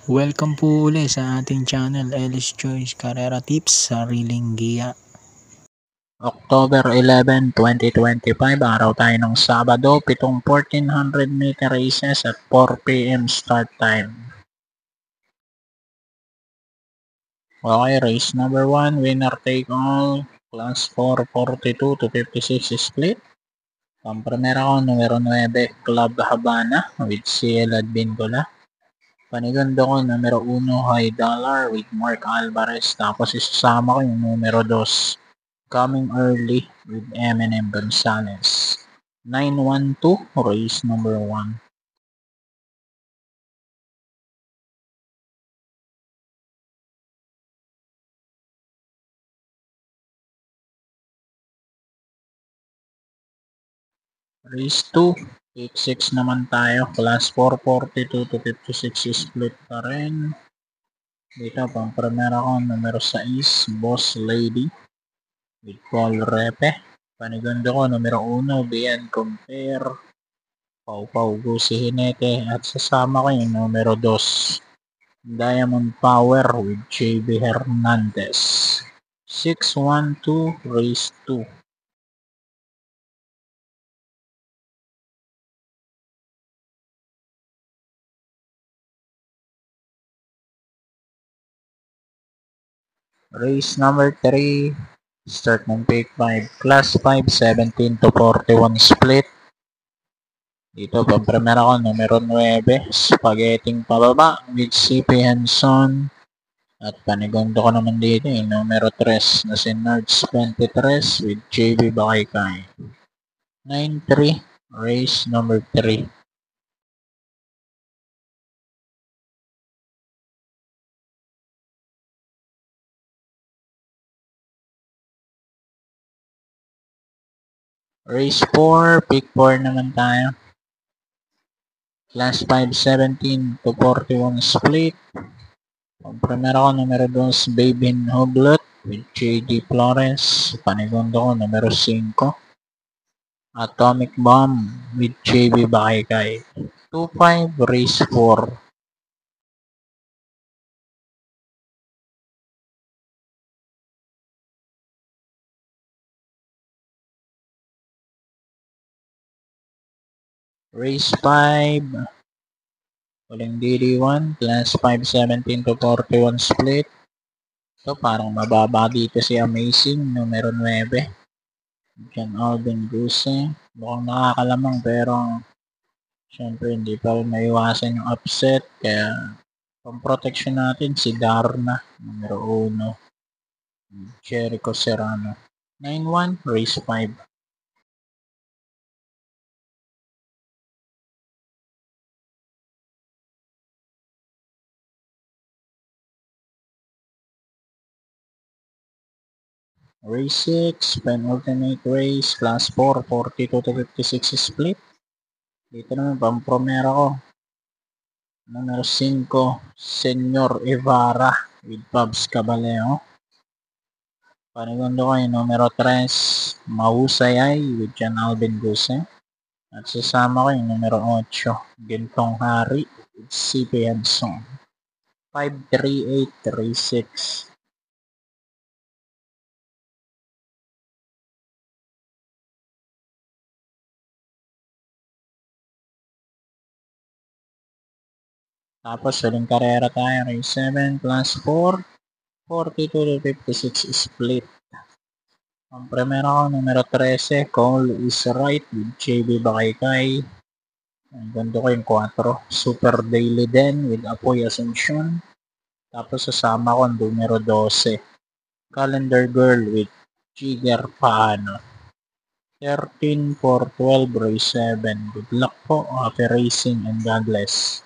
Welcome po uli sa ating channel, Ellis Choice Carrera Tips, Sariling Giya. October 11, 2025, araw tayo ng Sabado, pitong 1400 meter races at 4 p.m. start time. Okay, race number 1, winner take all, class 4, 42 to 56 split. Pampremera ko, numero 9, Club Habana with CL Advincola. Panigundo ko, numero 1, High Dollar with Mark Alvarez. Tapos isasama ko yung numero 2, Coming Early with Eminem Gonzalez. 912, race number 1. Race 2, pick 6 naman tayo. Class 4, 42 to 56 split pa rin. Dito, pang primera ko, numero 6, Boss Lady with Paul Repe. Panigundo ko, numero 1, Bien Compare, Pau Pau Gusi Hinete. At sasama ko yung numero 2, Diamond Power with JB Hernandez. 612, race 2. Race number 3, start ng pick 5, class 5, 17 to 41 split. Dito, pampremera ko, numero 9, Spaghetting Pababa with CP Henson. At panigundo ko naman dito yung numero 3 na si Nerds 23 with JB Bakaykay. 9-3, race number 3. Race 4, pick 4 naman tayo. Class 5, 17 to 41 split. Ang primera ko, numero 2, Babin Hublot with JD Flores. Panigundo ko, numero 5, Atomic Bomb with JB Bakaykay. 2-5, race 4. Race 5, uling DD1, class 5, 17 to 41 split. So, parang mababa dito si Amazing, numero 9. John Alvin Guse. Mukhang nakakalamang pero syempre hindi pa rin maiwasan yung upset. Kaya pang protection natin si Darna, numero 1. Jericho Serrano. 9-1, race 5. Race 6, penultimate race, class 4, 42 to 56 split. Dito naman, pampromera ko. Numero 5, Senyor Ibarra with Pabs Caballero. Panigundo ko yung numero 3, Mahusayay with John Alvin Guse. At sasama ko yung numero 8, Gintong Hari with CP Henson. 5-3-8, race 6. Tapos huling karera tayo, race 7, class 4, 42 to 56 split. Ang primera ko, numero 13, Cole is Right with JB Bakaykay. Ang ganda ko yung 4, Super Daily Den with Apoy Asuncion. Tapos sasama ko ang numero 12, Calendar Girl with Jigger Paano. 13-4-12, race 7. Good luck po, happy racing and God bless.